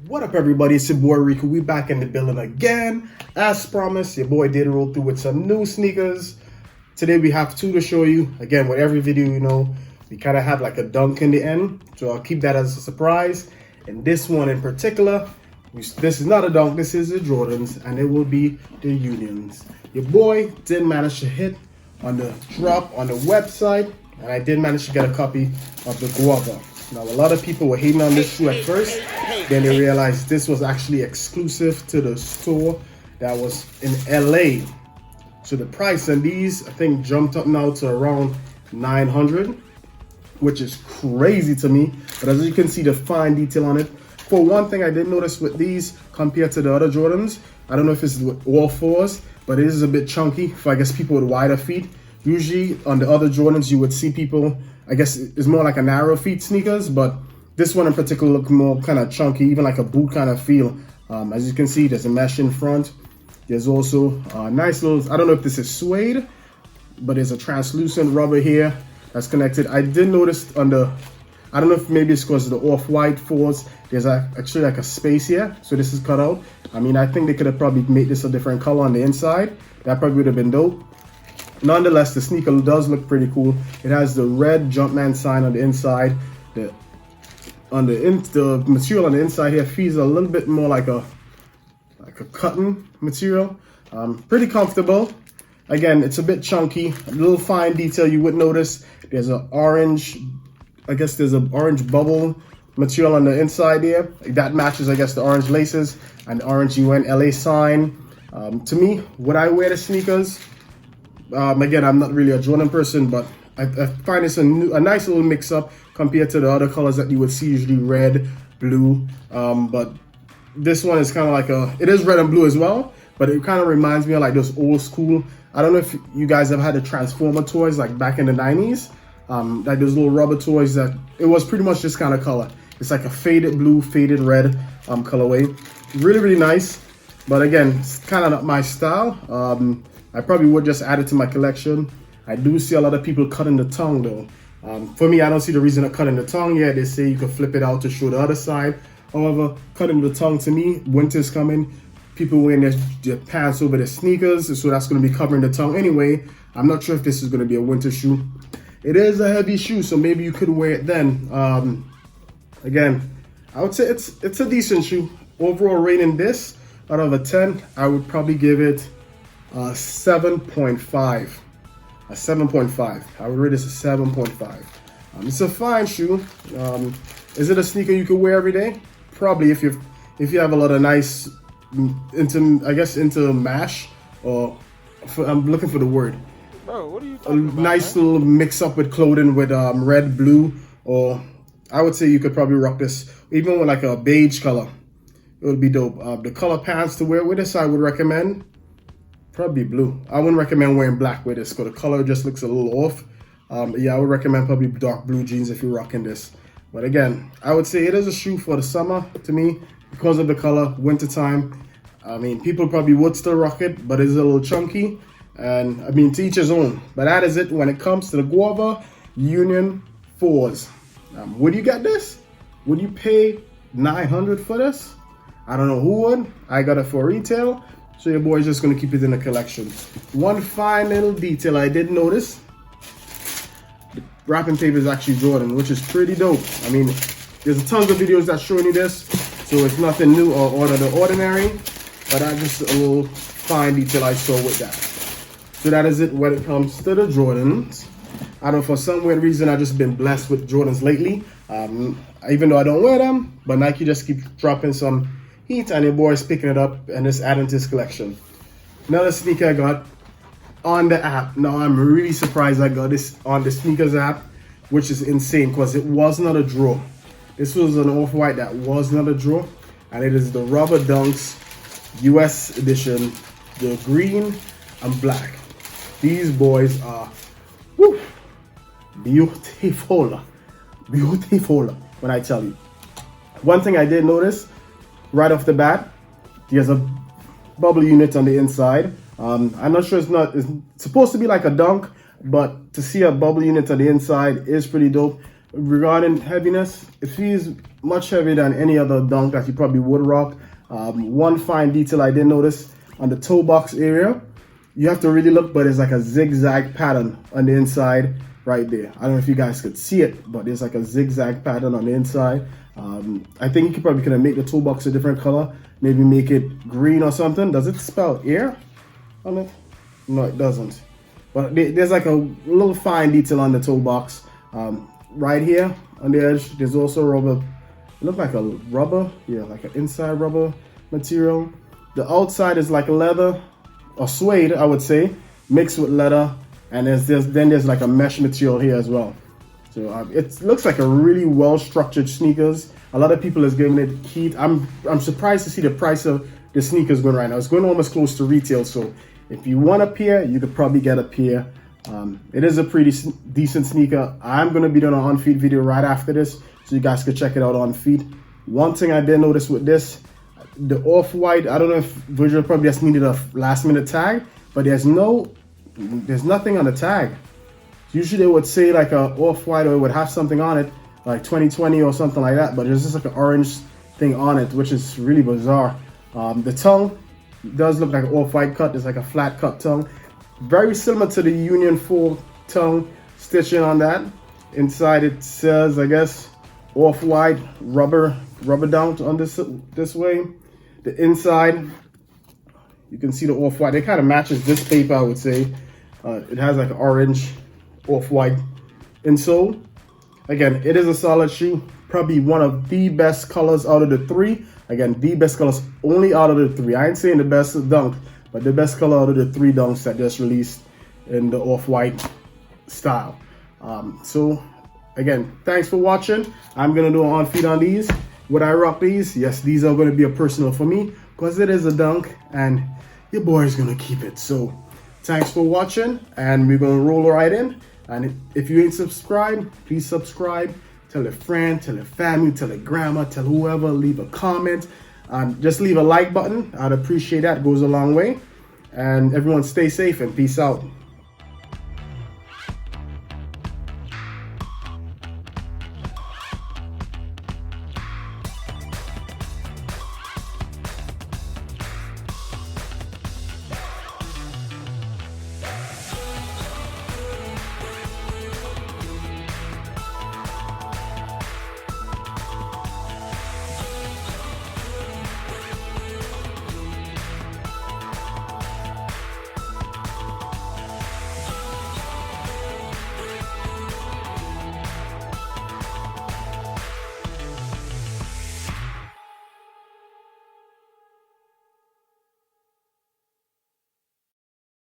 What up, everybody? It's your boy Rico. We back in the building again. As promised, your boy did roll through with some new sneakers. Today we have two to show you. Again, with every video, we kind of have like a dunk in the end. So I'll keep that as a surprise. And this one in particular, this is not a dunk, this is the Jordans, and it will be the Unions. Your boy did manage to hit on the drop on the website, and I did manage to get a copy of the Guava. Now, a lot of people were hating on this shoe at first, then they realized this was actually exclusive to the store that was in LA. So the price on these, I think, jumped up now to around 900, which is crazy to me. But as you can see, the fine detail on it. For one thing, I did notice with these compared to the other Jordans, I don't know if it's with all fours, but it is a bit chunky for, I guess, people with wider feet. Usually on the other Jordans, you would see people, I guess it's more like a narrow feet sneakers, but this one in particular look more kind of chunky, even like a boot kind of feel. As you can see, there's a mesh in front. There's also a nice little, I don't know if this is suede, but there's a translucent rubber here that's connected. I did notice on the, I don't know if maybe it's because of the Off-White fours, there's actually like a space here. So this is cut out. I mean, I think they could have probably made this a different color on the inside. That probably would have been dope. Nonetheless, the sneaker does look pretty cool. It has the red Jumpman sign on the inside. The material on the inside here feels a little bit more like a cotton material. Pretty comfortable. Again, it's a bit chunky. A little fine detail you would notice. There's an orange, I guess there's an orange bubble material on the inside here. That matches, I guess, the orange laces and the orange UN LA sign. To me, would I wear the sneakers? Again, I'm not really a Jordan person, but I find this a nice little mix-up compared to the other colors that you would see, usually red, blue. But this one is kind of like it is red and blue as well, but it kind of reminds me of like those old school, I don't know if you guys have had the Transformer toys like back in the 90s, like those little rubber toys that, it was pretty much this kind of color. It's like a faded blue, faded red colorway. Really, really nice. But again, it's kind of not my style. I probably would just add it to my collection. I do see a lot of people cutting the tongue though. For me, I don't see the reason of cutting the tongue yet. They say you can flip it out to show the other side. However, cutting the tongue, to me, winter's coming. People wearing their pants over their sneakers, so that's going to be covering the tongue anyway. I'm not sure if this is going to be a winter shoe. It is a heavy shoe, so maybe you could wear it then. Again, I would say it's a decent shoe. Overall rating this out of a 10, I would probably give it a 7.5. A 7.5. I would rate this a 7.5. It's a fine shoe. Is it a sneaker you could wear every day? Probably if you have a lot of nice into mash, or I'm looking for the word. Bro, what are you talking about? Nice little mix up with clothing with red, blue, or I would say you could probably rock this even with like a beige color. It would be dope. The color pants to wear with this, I would recommend probably blue. I wouldn't recommend wearing black with this because the color just looks a little off. Yeah, I would recommend probably dark blue jeans if you're rocking this. But again, I would say it is a shoe for the summer to me because of the color, wintertime. I mean, people probably would still rock it, but it's a little chunky. And I mean, to each his own. But that is it when it comes to the Guava Union 4s. Would you get this? Would you pay $900 for this? I don't know who would. I got it for retail. So your boy's just gonna keep it in the collection. One fine little detail I did notice. The wrapping tape is actually Jordan, which is pretty dope. I mean, there's tons of videos that showing you this, so it's nothing new or out of the ordinary, but that's just a little fine detail I saw with that. So that is it when it comes to the Jordans. I don't know, for some weird reason, I've just been blessed with Jordans lately. Even though I don't wear them, but Nike just keeps dropping some heat and your boy's picking it up and just adding to his collection. Another sneaker I got on the app. Now I'm really surprised I got this on the sneakers app, which is insane because it was not a draw. This was an Off-White that was not a draw, and it is the Rubber Dunks US edition, the green and black. These boys are beautiful, beautiful when I tell you. One thing I did notice right off the bat, there's a bubble unit on the inside. I'm not sure it's supposed to be like a dunk, but to see a bubble unit on the inside is pretty dope. regarding heaviness, it feels much heavier than any other dunk that you probably would rock. One fine detail I did notice on the toe box area, you have to really look, but it's like a zigzag pattern on the inside right there. I don't know if you guys could see it, but there's like a zigzag pattern on the inside. I think you could probably make the toe box a different color, maybe make it green or something. Does it spell air on it? No, it doesn't. But there's like a little fine detail on the toe box. Right here on the edge, there's also rubber. It looks like a rubber, yeah, like an inside rubber material. The outside is like leather or suede, I would say, mixed with leather. And there's like a mesh material here as well. So it looks like a really well structured sneakers. A lot of people is giving it heat. I'm surprised to see the price of the sneakers going right now. It's going almost close to retail. So if you want a pair, you could probably get a pair. It is a pretty decent sneaker. I'm going to be doing an on-feet video right after this, so you guys could check it out on feet. One thing I did notice with this, the Off-White, I don't know if Virgil probably just needed a last-minute tag, but there's nothing on the tag. Usually they would say like a Off-White, or it would have something on it, like 2020 or something like that, but there's just like an orange thing on it, which is really bizarre. The tongue does look like an Off-White cut. It's like a flat cut tongue. Very similar to the Union 4 tongue stitching on that. Inside it says, I guess, Off-White rubber down on this way. The inside, you can see the Off-White. It kind of matches this paper, I would say. It has like an orange Off-White insole. Again, it is a solid shoe. Probably one of the best colors out of the three. Again, the best colors only out of the three. I ain't saying the best dunk, but the best color out of the three dunks that just released in the Off-White style. So again, thanks for watching. I'm gonna do an on feet on these. Would I rock these? Yes, these are gonna be a personal for me because it is a dunk and your boy is gonna keep it. So thanks for watching, and we're gonna roll right in. And if you ain't subscribed, please subscribe. Tell a friend, tell a family, tell a grandma, tell whoever, leave a comment. Just leave a like button. I'd appreciate that. It goes a long way. And everyone stay safe and peace out.